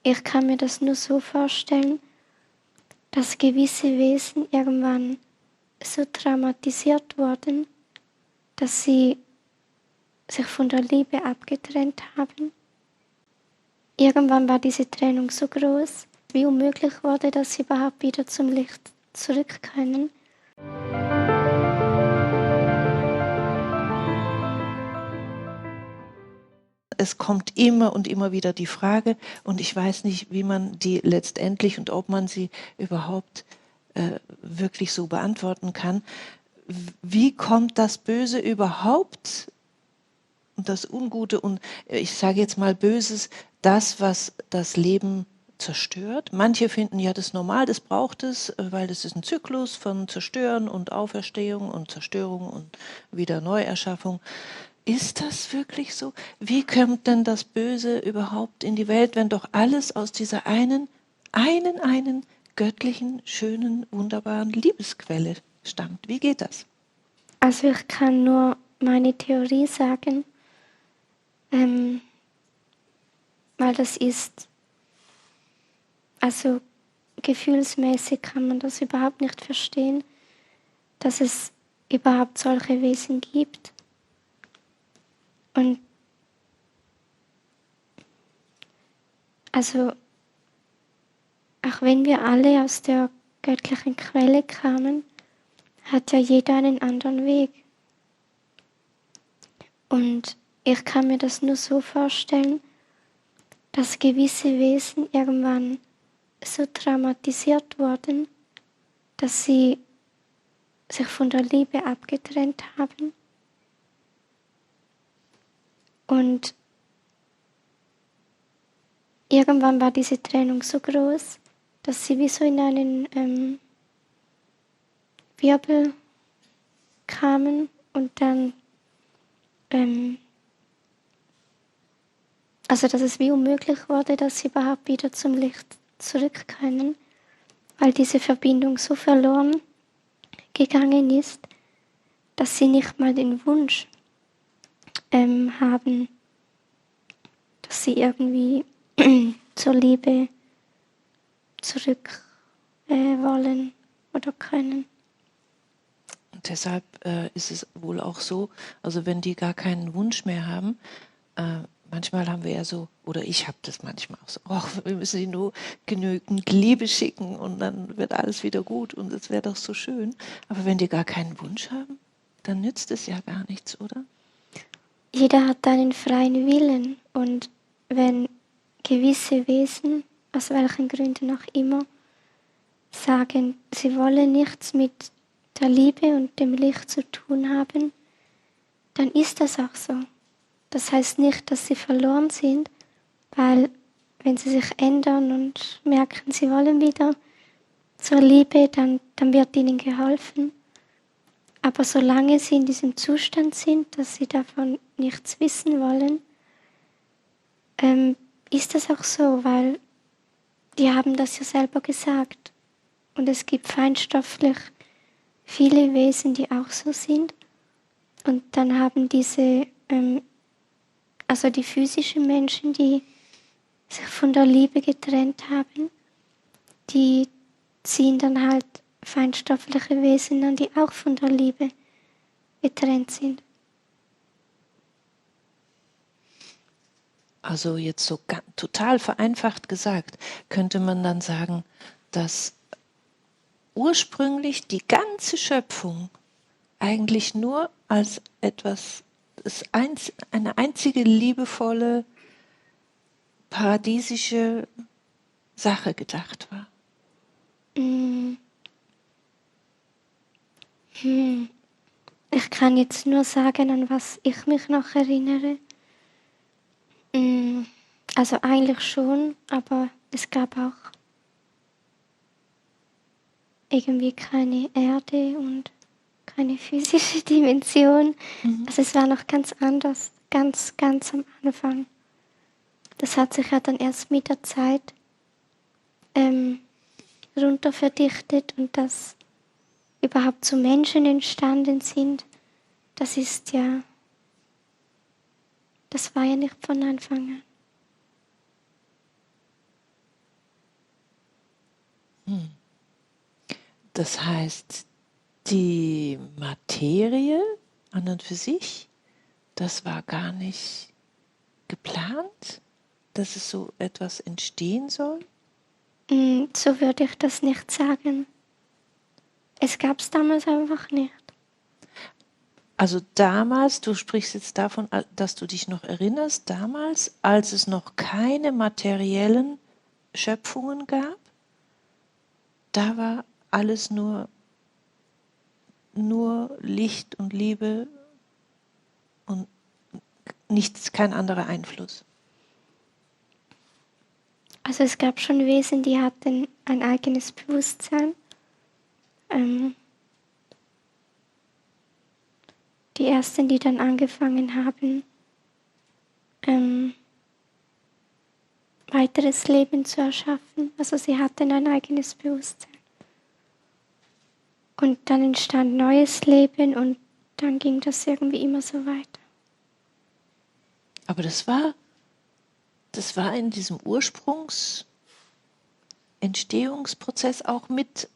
ich kann mir das nur so vorstellen, dass gewisse Wesen irgendwann so traumatisiert wurden, dass sie sich von der Liebe abgetrennt haben. Irgendwann war diese Trennung so groß, wie unmöglich wurde, dass sie überhaupt wieder zum Licht zurück können. Es kommt immer und immer wieder die Frage, und ich weiß nicht, wie man die letztendlich und ob man sie überhaupt wirklich so beantworten kann. Wie kommt das Böse überhaupt und das Ungute und ich sage jetzt mal Böses, das, was das Leben zerstört? Manche finden ja das normal, das braucht es, weil das ist ein Zyklus von Zerstören und Auferstehung und Zerstörung und wieder Neuerschaffung. Ist das wirklich so? Wie kommt denn das Böse überhaupt in die Welt, wenn doch alles aus dieser einen göttlichen, schönen, wunderbaren Liebesquelle stammt? Wie geht das? Also ich kann nur meine Theorie sagen, weil das ist, also gefühlsmäßig kann man das überhaupt nicht verstehen, dass es überhaupt solche Wesen gibt. Und also auch wenn wir alle aus der göttlichen Quelle kamen, hat ja jeder einen anderen Weg. Und ich kann mir das nur so vorstellen, dass gewisse Wesen irgendwann so traumatisiert wurden, dass sie sich von der Liebe abgetrennt haben. Und irgendwann war diese Trennung so groß, dass sie wie so in einen Wirbel kamen und dann, also dass es wie unmöglich wurde, dass sie überhaupt wieder zum Licht zurück können, weil diese Verbindung so verloren gegangen ist, dass sie nicht mal den Wunsch haben, dass sie irgendwie zur Liebe zurück wollen oder können. Und deshalb ist es wohl auch so, also wenn die gar keinen Wunsch mehr haben, manchmal haben wir ja so, oder ich habe das manchmal auch so, wir müssen ihnen nur genügend Liebe schicken und dann wird alles wieder gut und es wäre doch so schön. Aber wenn die gar keinen Wunsch haben, dann nützt es ja gar nichts, oder? Jeder hat einen freien Willen und wenn gewisse Wesen, aus welchen Gründen auch immer, sagen, sie wollen nichts mit der Liebe und dem Licht zu tun haben, dann ist das auch so. Das heißt nicht, dass sie verloren sind, weil wenn sie sich ändern und merken, sie wollen wieder zur Liebe, dann wird ihnen geholfen. Aber solange sie in diesem Zustand sind, dass sie davon nichts wissen wollen, ist das auch so, weil die haben das ja selber gesagt. Und es gibt feinstofflich viele Wesen, die auch so sind. Und dann haben diese, also die physischen Menschen, die sich von der Liebe getrennt haben, die ziehen dann halt feinstoffliche Wesen an, die auch von der Liebe getrennt sind. Also jetzt so total vereinfacht gesagt, könnte man dann sagen, dass ursprünglich die ganze Schöpfung eigentlich nur als etwas, eine einzige liebevolle, paradiesische Sache gedacht war. Ich kann jetzt nur sagen, an was ich mich noch erinnere. Also eigentlich schon, aber es gab auch irgendwie keine Erde und keine physische Dimension. Also es war noch ganz anders, ganz am Anfang. Das hat sich ja dann erst mit der Zeit runter verdichtet und dass überhaupt so Menschen entstanden sind, das war ja nicht von Anfang an. Das heißt, die Materie an und für sich, das war gar nicht geplant, dass es so etwas entstehen soll? So würde ich das nicht sagen. Es gab es damals einfach nicht. Also damals, du sprichst jetzt davon, dass du dich noch erinnerst, damals, als es noch keine materiellen Schöpfungen gab, da war alles nur Licht und Liebe und nichts, kein anderer Einfluss. Also es gab schon Wesen, die hatten ein eigenes Bewusstsein. Die ersten, die dann angefangen haben, weiteres Leben zu erschaffen. Also sie hatten ein eigenes Bewusstsein. Und dann entstand neues Leben und dann ging das irgendwie immer so weiter. Aber das war in diesem Entstehungsprozess auch mit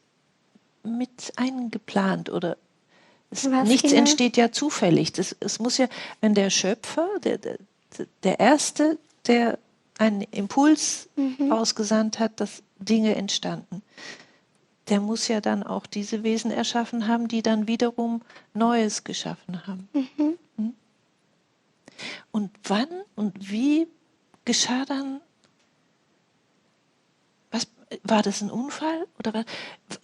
eingeplant, oder? Nichts Genau? entsteht ja zufällig. Es muss ja, wenn der Schöpfer, der Erste, der einen Impuls ausgesandt hat, dass Dinge entstanden, der muss ja dann auch diese Wesen erschaffen haben, die dann wiederum Neues geschaffen haben. Und wann und wie geschah dann, war das ein Unfall? Oder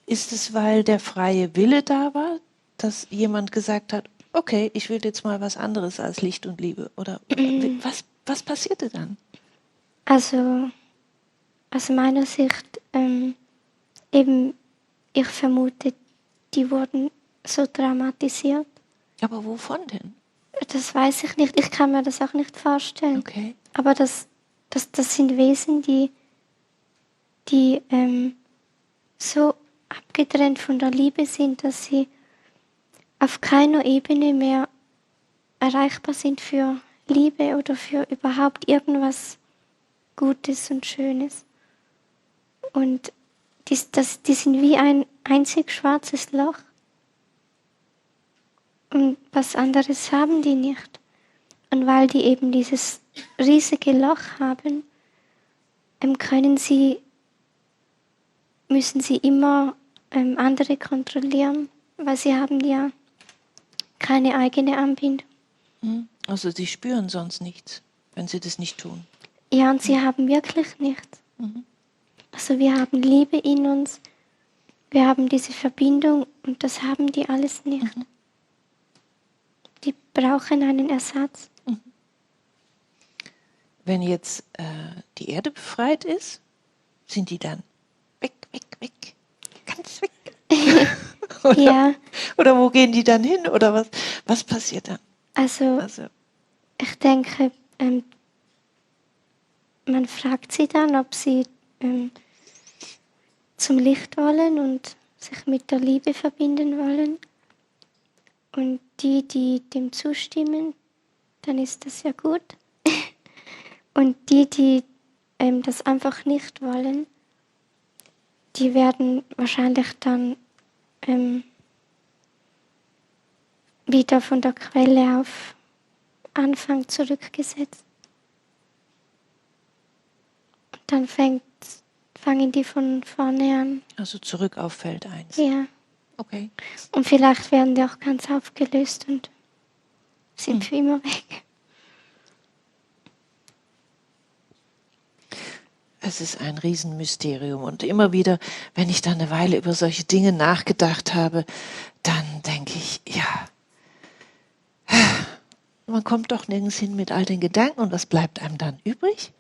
ist es, weil der freie Wille da war, dass jemand gesagt hat, okay, ich will jetzt mal was anderes als Licht und Liebe? Oder was passierte dann? Also aus meiner Sicht, eben, ich vermute, die wurden so traumatisiert. Aber wovon denn? Das weiß ich nicht. Ich kann mir das auch nicht vorstellen. Okay. Aber das sind Wesen, die so abgetrennt von der Liebe sind, dass sie auf keiner Ebene mehr erreichbar sind für Liebe oder für überhaupt irgendwas Gutes und Schönes. Und die sind wie ein einzig schwarzes Loch. Und was anderes haben die nicht. Und weil die eben dieses riesige Loch haben, müssen sie immer andere kontrollieren, weil sie haben ja keine eigene Anbindung. Also sie spüren sonst nichts, wenn sie das nicht tun. Ja, und sie haben wirklich nichts. Also wir haben Liebe in uns, wir haben diese Verbindung und das haben die alles nicht. Die brauchen einen Ersatz. Wenn jetzt die Erde befreit ist, sind die dann weg, ganz weg. Oder wo gehen die dann hin? Oder was passiert dann? Also ich denke, man fragt sie dann, ob sie zum Licht wollen und sich mit der Liebe verbinden wollen. Und die dem zustimmen, dann ist das ja gut. Und die das einfach nicht wollen, die werden wahrscheinlich dann wieder von der Quelle auf Anfang zurückgesetzt. Und dann fangen die von vorne an. Also zurück auf Feld 1. Ja. Okay. Und vielleicht werden die auch ganz aufgelöst und sind für immer weg. Es ist ein Riesenmysterium. Und immer wieder, wenn ich dann eine Weile über solche Dinge nachgedacht habe, dann denke ich, ja, man kommt doch nirgends hin mit all den Gedanken. Und was bleibt einem dann übrig?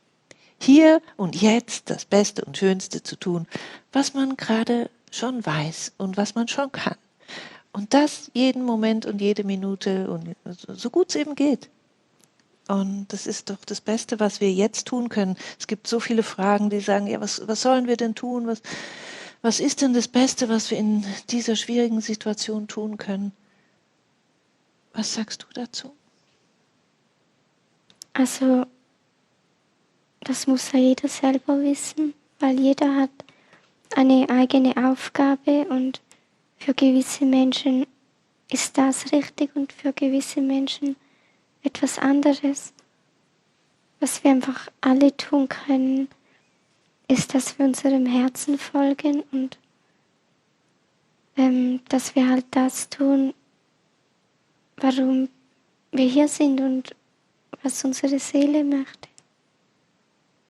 Hier und jetzt das Beste und Schönste zu tun, was man gerade schon weiß und was man schon kann. Und das jeden Moment und jede Minute und so gut es eben geht. Und das ist doch das Beste, was wir jetzt tun können. Es gibt so viele Fragen, die sagen, ja, was sollen wir denn tun? Was ist denn das Beste, was wir in dieser schwierigen Situation tun können? Was sagst du dazu? Also, das muss ja jeder selber wissen, weil jeder hat eine eigene Aufgabe und für gewisse Menschen ist das richtig und für gewisse Menschen etwas anderes. Was wir einfach alle tun können, ist, dass wir unserem Herzen folgen und dass wir halt das tun, warum wir hier sind und was unsere Seele möchte.